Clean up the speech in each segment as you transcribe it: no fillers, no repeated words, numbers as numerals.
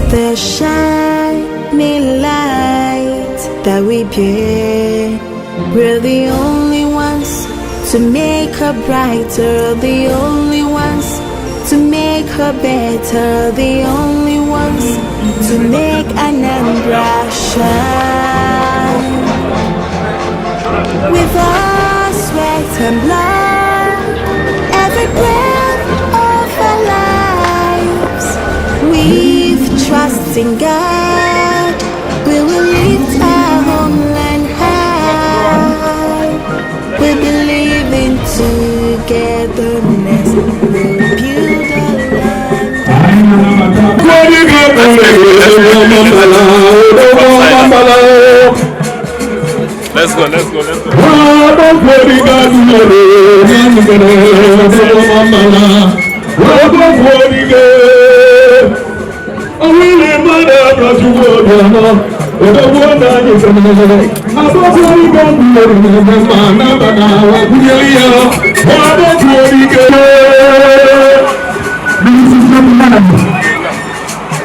the shining light that we bear. We're the only ones to make her brighter, the only ones to make her better, the only ones to make Anambra shine. With our sweat and blood, every breath of our lives, with trust in God, we will lift our homeland high. We believe in togetherness, we'll build a land. Let's go.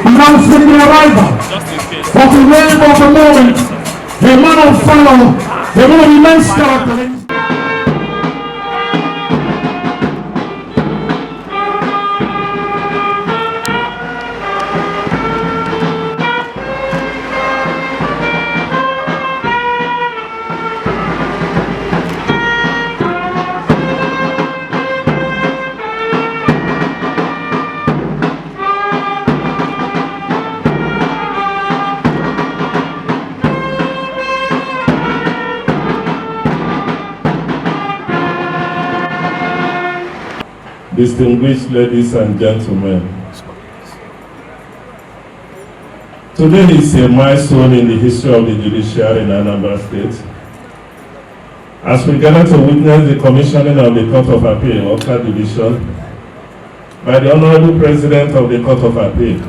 Announcing the arrival of the wave of the moment, a man of valor, a man of immense character. Distinguished ladies and gentlemen, today is a milestone in the history of the Judicial in Anambra State. As we gather to witness the commissioning of the Court of Appeal, Awka Judicial, by the Honorable President of the Court of Appeal.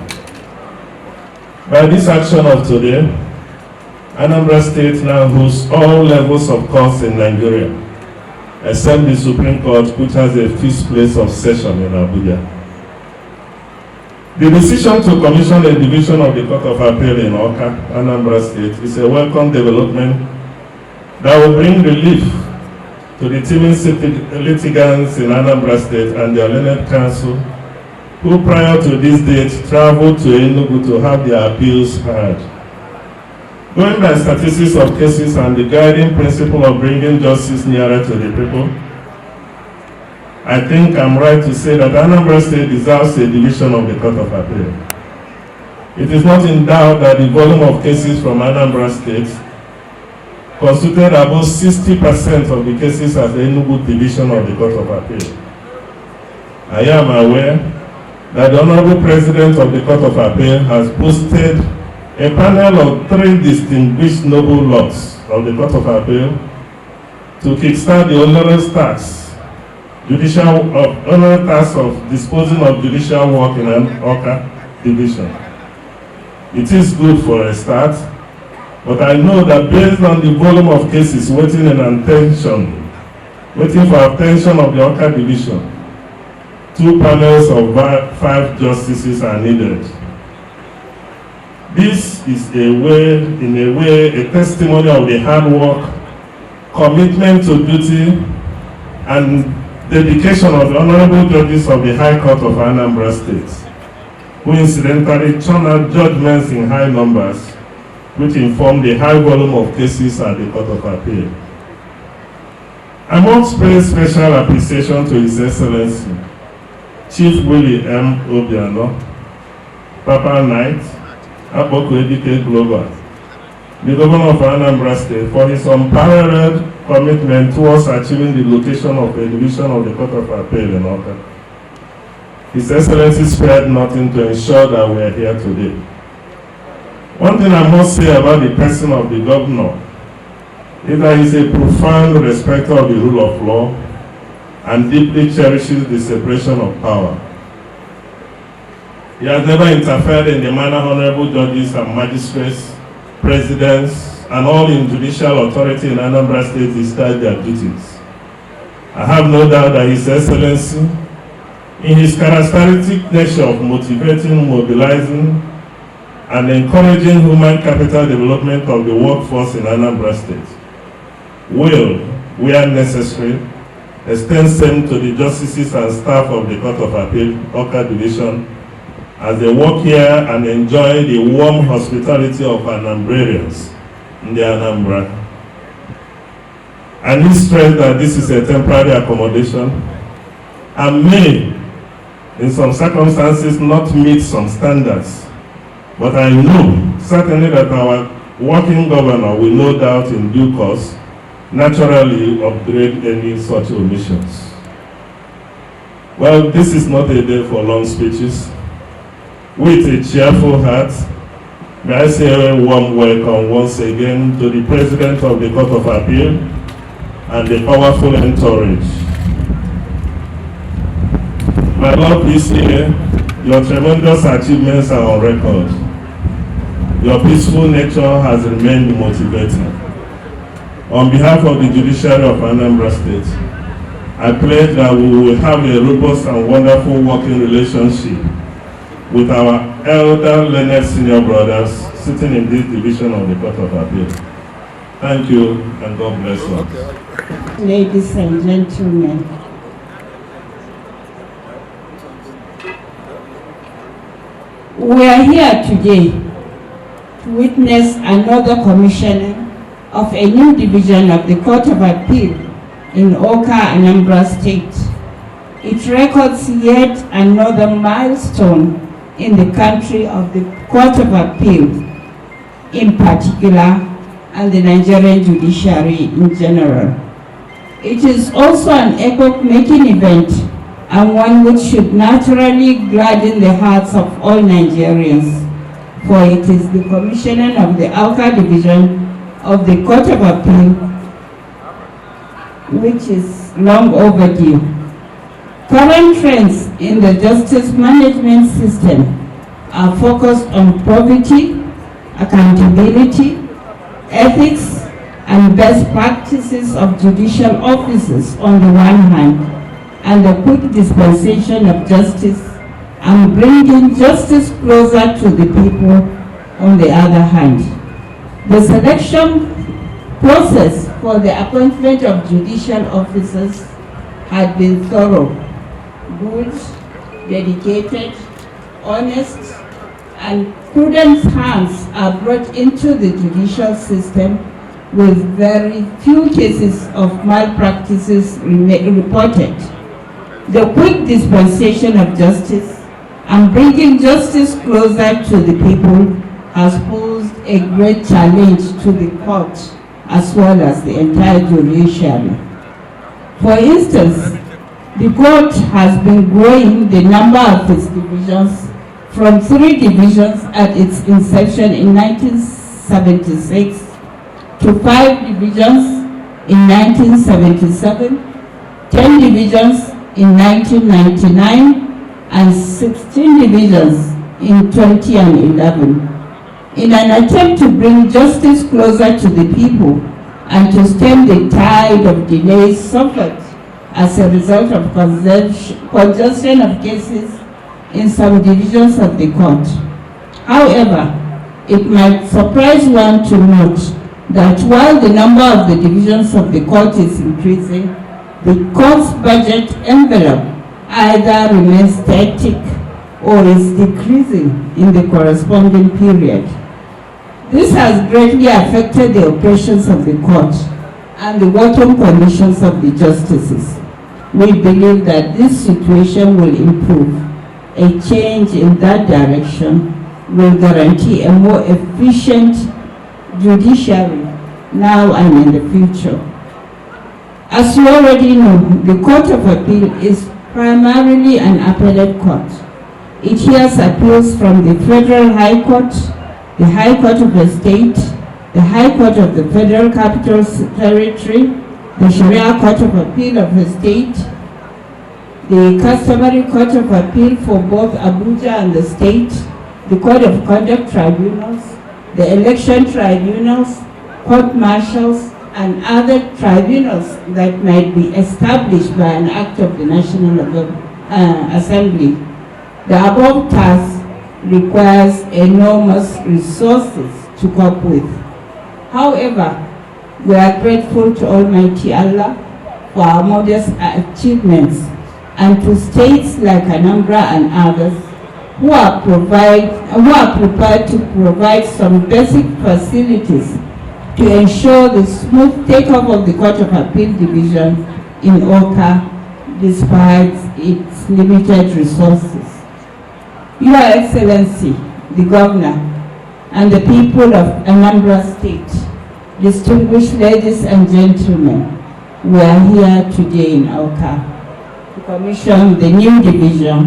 By this action of today, Anambra State now hosts all levels of courts in Nigeria, except the Supreme Court, which has a fixed place of session in Abuja. The decision to commission a division of the Court of Appeal in Awka, Anambra State, is a welcome development that will bring relief to the teeming litigants in Anambra State and their learned counsel, who prior to this date traveled to Enugu to have their appeals heard. Going by statistics of cases and the guiding principle of bringing justice nearer to the people, I think I'm right to say that Anambra State deserves a division of the Court of Appeal. It is not in doubt that the volume of cases from Anambra State constituted about 60% of the cases at the Enugu division of the Court of Appeal. I am aware that the Honorable President of the Court of Appeal has posted a panel of 3 distinguished noble lords of the Court of Appeal to kickstart the onerous task of disposing of judicial work in an Awka division. It is good for a start, but I know that based on the volume of cases waiting for attention of the Awka division, 2 panels of 5 justices are needed. This is in a way, a testimony of the hard work, commitment to duty, and dedication of the honorable judges of the High Court of Anambra State, who incidentally churn out judgments in high numbers, which inform the high volume of cases at the Court of Appeal. I must pay special appreciation to His Excellency, Chief Willie M. Obiano, Papa Knight, Awka Global, the Governor of Anambra State, for his unparalleled commitment towards achieving the location of a division of the Court of Appeal in Awka. His Excellency spared nothing to ensure that we are here today. One thing I must say about the person of the Governor is that he is a profound respecter of the rule of law and deeply cherishes the separation of power. He has never interfered in the manner honorable judges and magistrates, presidents, and all in judicial authority in Anambra State discharge their duties. I have no doubt that His Excellency, in his characteristic nature of motivating, mobilizing, and encouraging human capital development of the workforce in Anambra State. Will, where necessary, extend same to the justices and staff of the Court of Appeal, Awka Division, as they work here and enjoy the warm hospitality of Anambrarians in the Anambra. And he stressed that this is a temporary accommodation and may, in some circumstances, not meet some standards. But I know certainly that our working governor will no doubt in due course naturally upgrade any such omissions. Well, this is not a day for long speeches. With a cheerful heart, may I say a warm welcome once again to the President of the Court of Appeal and the powerful entourage. My Lord, please hear, your tremendous achievements are on record. Your peaceful nature has remained motivating. On behalf of the Judiciary of Anambra State, I pledge that we will have a robust and wonderful working relationship with our elder learned senior brothers sitting in this division of the Court of Appeal. Thank you, and God bless you. Ladies and gentlemen, we are here today to witness another commissioning of a new division of the Court of Appeal in Awka, Anambra State. It records yet another milestone in the country of the Court of Appeal in particular, and the Nigerian judiciary in general. It is also an epoch-making event, and one which should naturally gladden the hearts of all Nigerians, for it is the commissioning of the Awka Division of the Court of Appeal, which is long overdue. Current trends in the justice management system are focused on probity, accountability, ethics, and best practices of judicial officers on the one hand, and the quick dispensation of justice and bringing justice closer to the people on the other hand. The selection process for the appointment of judicial officers had been thorough, good, dedicated, honest, and prudent hands are brought into the judicial system with very few cases of malpractices reported. The quick dispensation of justice and bringing justice closer to the people has posed a great challenge to the court as well as the entire judiciary. For instance, the court has been growing the number of its divisions from 3 divisions at its inception in 1976 to 5 divisions in 1977, 10 divisions in 1999, and 16 divisions in 2011. In an attempt to bring justice closer to the people and to stem the tide of delays suffered as a result of congestion of cases in some divisions of the court. However, it might surprise one to note that while the number of the divisions of the court is increasing, the court's budget envelope either remains static or is decreasing in the corresponding period. This has greatly affected the operations of the court and the working conditions of the justices. We believe that this situation will improve. A change in that direction will guarantee a more efficient judiciary now and in the future. As you already know, the Court of Appeal is primarily an appellate court. It hears appeals from the Federal High Court, the High Court of the State, the High Court of the Federal Capital Territory, the Sharia Court of Appeal of the State, the Customary Court of Appeal for both Abuja and the State, the Code of Conduct Tribunals, the Election Tribunals, Court Martials, and other tribunals that might be established by an act of the National Assembly. The above tasks requires enormous resources to cope with. However, we are grateful to Almighty Allah for our modest achievements and to states like Anambra and others who are prepared to provide some basic facilities to ensure the smooth takeoff of the Court of Appeal Division in Awka despite its limited resources. Your Excellency, the Governor, and the people of Anambra State, distinguished ladies and gentlemen, we are here today in Awka to commission the new division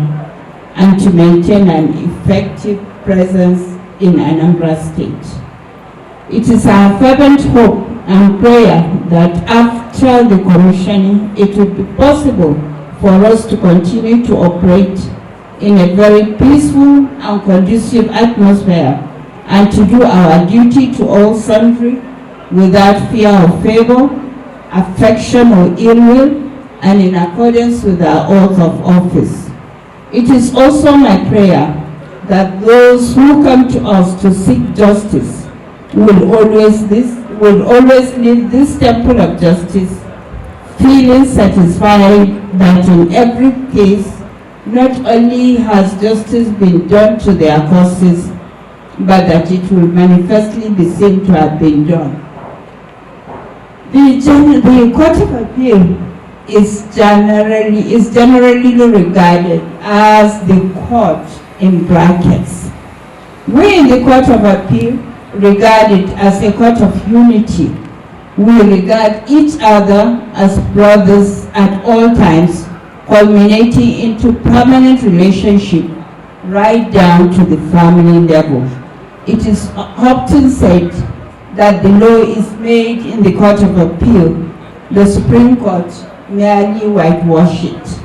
and to maintain an effective presence in Anambra State. It is our fervent hope and prayer that after the commissioning, it will be possible for us to continue to operate in a very peaceful and conducive atmosphere and to do our duty to all sundry without fear of favor, affection or ill will, and in accordance with our oath of office. It is also my prayer that those who come to us to seek justice will always leave this temple of justice feeling satisfied that in every case, not only has justice been done to their causes, but that it will manifestly be seen to have been done. The Court of Appeal is generally regarded as the court in brackets. We in the Court of Appeal regard it as a court of unity. We regard each other as brothers at all times, culminating into permanent relationship right down to the family level. It is often said that the law is made in the Court of Appeal. The Supreme Court merely whitewash it.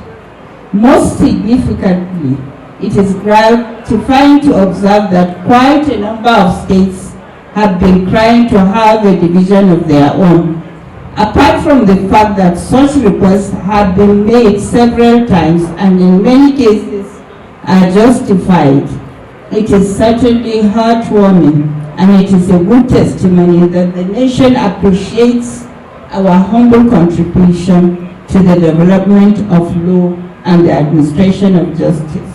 Most significantly, it is gratifying to observe that quite a number of states have been trying to have a division of their own. Apart from the fact that such requests have been made several times and in many cases are justified, it is certainly heartwarming and it is a good testimony that the nation appreciates our humble contribution to the development of law and the administration of justice.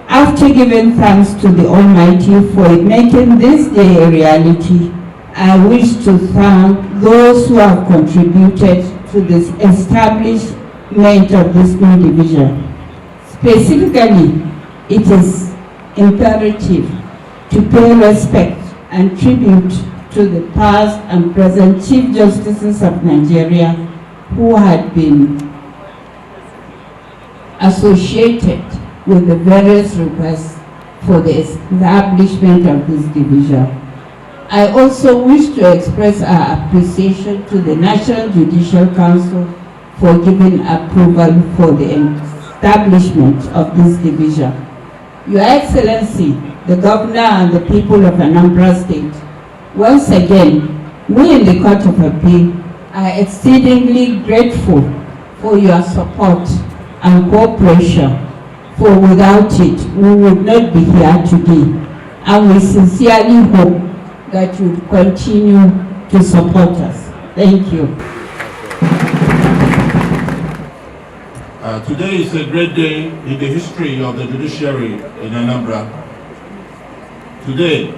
After giving thanks to the Almighty for making this day a reality, I wish to thank those who have contributed to this establishment of this new division. Specifically, it is imperative to pay respect and tribute to the past and present Chief Justices of Nigeria who had been associated with the various requests for the establishment of this division. I also wish to express our appreciation to the National Judicial Council for giving approval for the establishment of this division. Your Excellency, the Governor and the people of Anambra State, once again, we in the Court of Appeal are exceedingly grateful for your support and cooperation, for without it, we would not be here today. And we sincerely hope that you continue to support us. Thank you. Today is a great day in the history of the judiciary in Anambra. Today,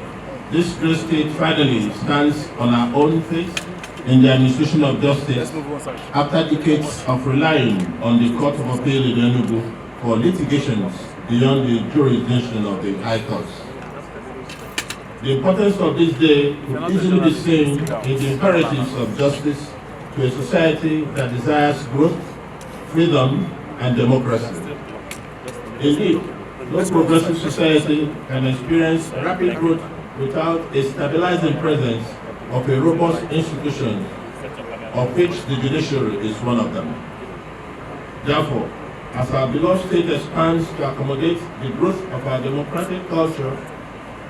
this great state finally stands on our own feet in the administration of justice after decades of relying on the Court of Appeal in Enugu for litigations beyond the jurisdiction of the High Courts. The importance of this day could easily be seen in the imperatives of justice to a society that desires growth, freedom, and democracy. Indeed, no progressive society can experience rapid growth without a stabilizing presence of a robust institution, of which the judiciary is one of them. Therefore, as our beloved state expands to accommodate the growth of our democratic culture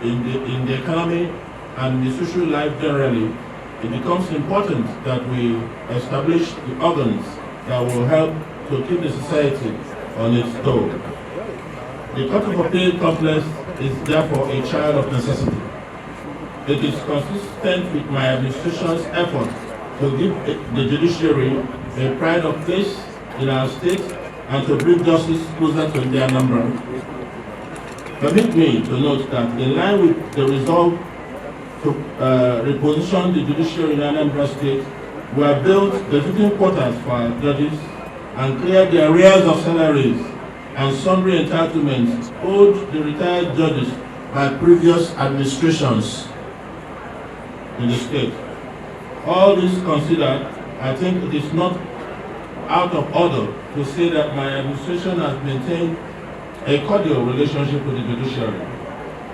in the economy and the social life generally, it becomes important that we establish the organs that will help to keep the society on its toe. The Court of Appeal complex is therefore a child of necessity. It is consistent with my administration's effort to give the judiciary a pride of place in our state and to bring justice closer to the Anambra. Permit me to note that in line with the resolve to reposition the judiciary in Anambra State, we have built befitting quarters for our judges and cleared the arrears of salaries and sundry entitlements owed the retired judges by previous administrations in the state. All this considered, I think it is not out of order to say that my administration has maintained a cordial relationship with the judiciary.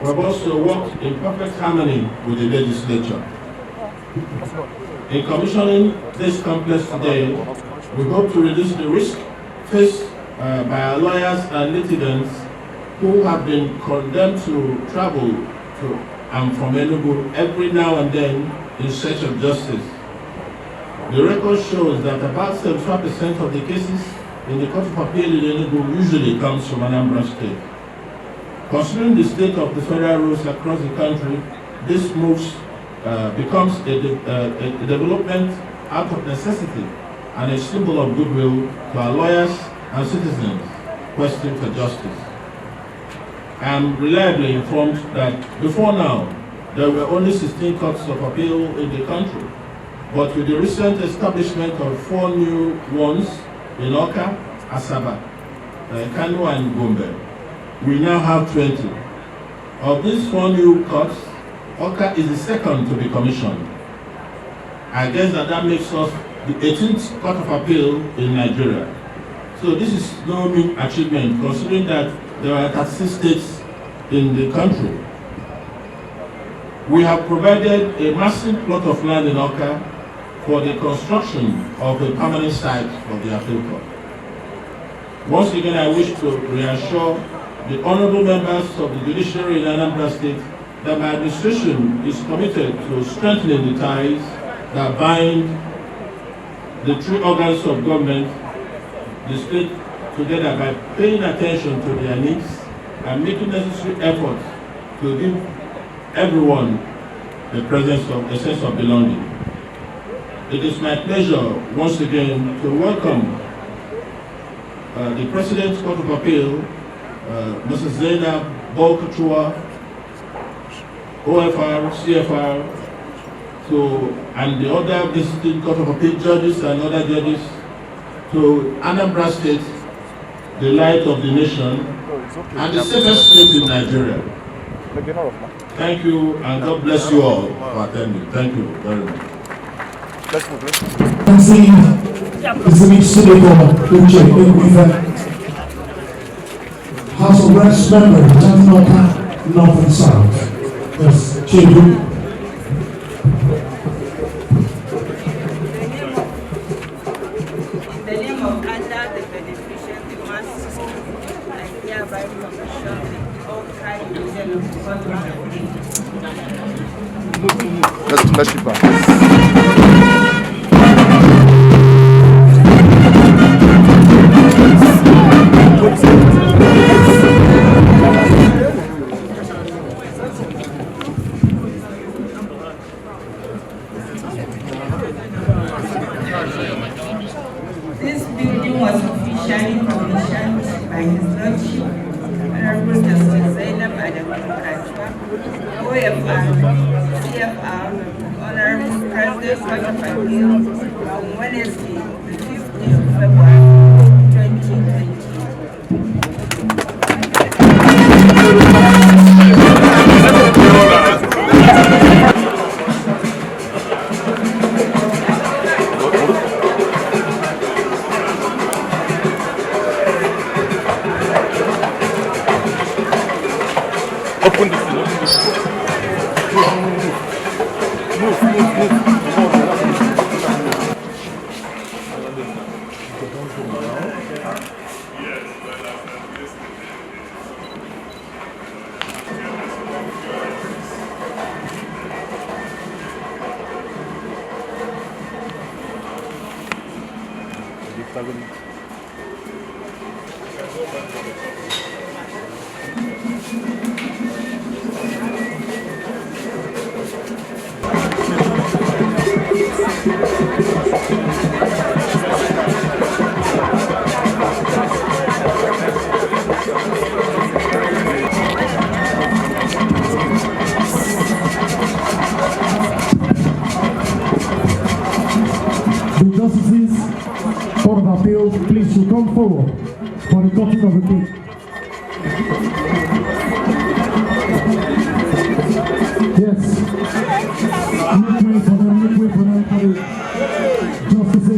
We have also worked in perfect harmony with the legislature. In commissioning this complex today, we hope to reduce the risk faced by our lawyers and litigants who have been condemned to travel to and from Enugu every now and then in search of justice. The record shows that about 75% of the cases in the Court of Appeal in Enugu usually comes from Anambra State. Considering the state of the federal rules across the country, this moves becomes a development out of necessity and a symbol of goodwill to our lawyers and citizens questing for justice. I am reliably informed that before now, there were only 16 courts of appeal in the country, but with the recent establishment of 4 new ones in Awka, Asaba, Kano and Gombe, we now have 20. Of these 4 new courts, Awka is the second to be commissioned. I guess that makes us the 18th Court of Appeal in Nigeria. So this is no mean achievement, considering that there are 36 states in the country. We have provided a massive plot of land in Awka for the construction of a permanent site for the appeal court. Once again, I wish to reassure the honorable members of the judiciary in Anambra State that my administration is committed to strengthening the ties that bind the 3 organs of government, the state, together by paying attention to their needs and making necessary efforts to give everyone a sense of belonging. It is my pleasure once again to welcome the President's Court of Appeal, Mrs. Zainab Bolkachua, OFR, CFR, and the other visiting Court of Appeal judges and other judges to Anambra State, the light of the nation, and the safest state in Nigeria. Thank you, and God bless you all for attending. Thank you very much. House of Reps member, North and South. Yes, Chibu. In the name of Allah, the beneficent, the merciful, I hereby commission the Awka Division of the Court of Appeal. Let's keep back. This building was officially commissioned by His Lordship, Honorable Justice Zainab Bolkachua, OFR, CFR, Honorable President Court of Appeal, on Wednesday, the 5th day of February, 2020. Open the floor. The justices, Court of Appeals, please to come forward for the cutting of the cake. Yes. Make way for them, for the justices.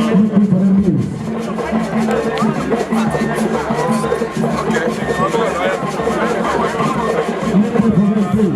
Make way for them, please. Make way for them, please.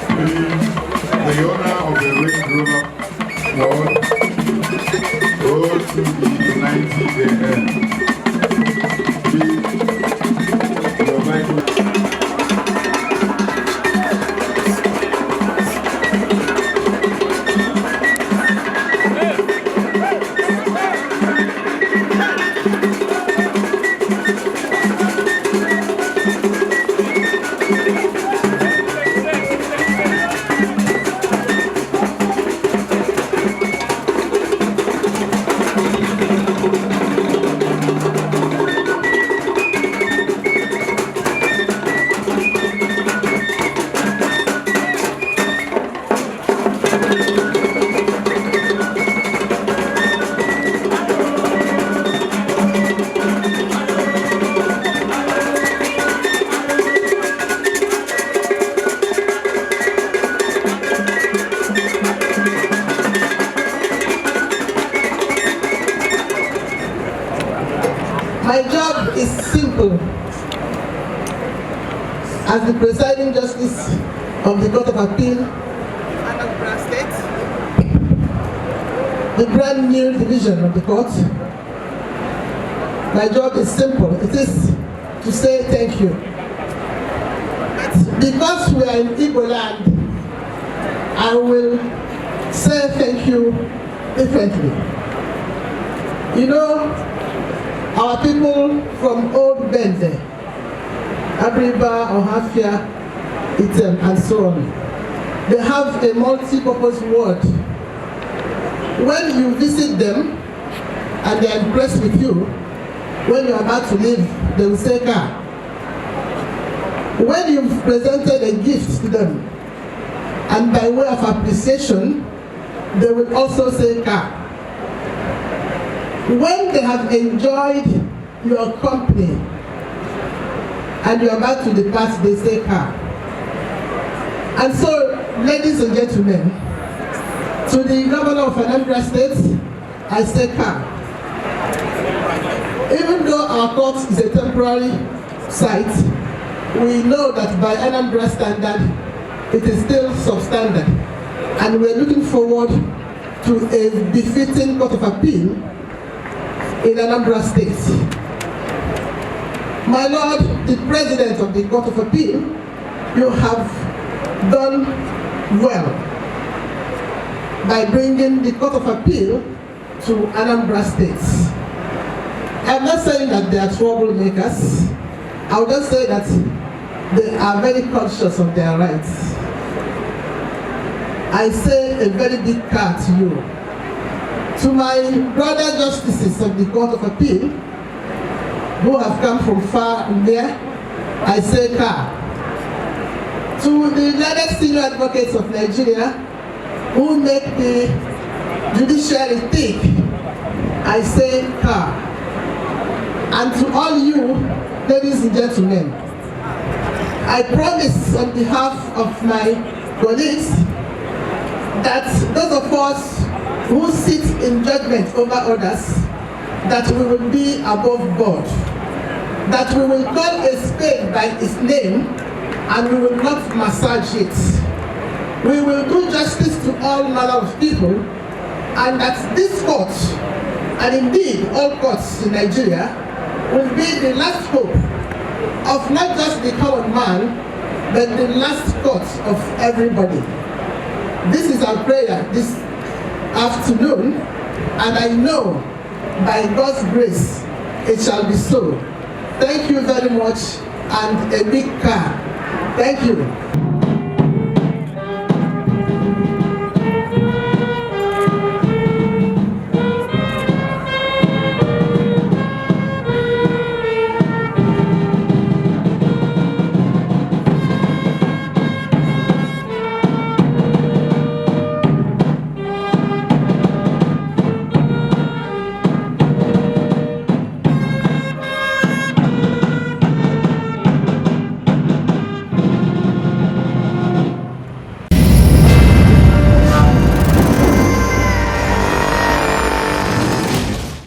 The owner of the Ring Grown-Up Award go to the 90 AM. Please, your microphone. My job is simple. As the presiding justice of the Court of Appeal, Anambra State, the brand new division of the court, my job is simple. It is to say thank you. But because we are in Igbo land, I will say thank you differently. You know, our people from Old Bende, Abriba, Ohafia, Item, and so on, they have a multi-purpose word. When you visit them and they are impressed with you, when you are about to leave, they will say ka. When you've presented a gift to them, and by way of appreciation, they will also say ka. When they have enjoyed your company and you are about to depart, they say ka. And so, ladies and gentlemen, to the governor of Anambra State, I say ka. Even though our court is a temporary site, we know that by Anambra standard, it is still substandard. And we're looking forward to a befitting Court of Appeal in Anambra State. My Lord, the President of the Court of Appeal, you have done well by bringing the Court of Appeal to Anambra State. I'm not saying that they are troublemakers. I would just say that they are very conscious of their rights. I say a very big car to you. To my brother justices of the Court of Appeal, who have come from far and near, I say ka. To the learned senior advocates of Nigeria, who make the judiciary thick, I say ka. And to all you, ladies and gentlemen, I promise on behalf of my colleagues that those of us who sit in judgment over others, that we will be above board, that we will call a spade by its name and we will not massage it. we will do justice to all manner of people, and that this court, and indeed all courts in Nigeria, will be the last hope of not just the common man, but the last court of everybody. This is our prayer this afternoon, and I know by God's grace it shall be so. Thank you very much, and a big car. Thank you.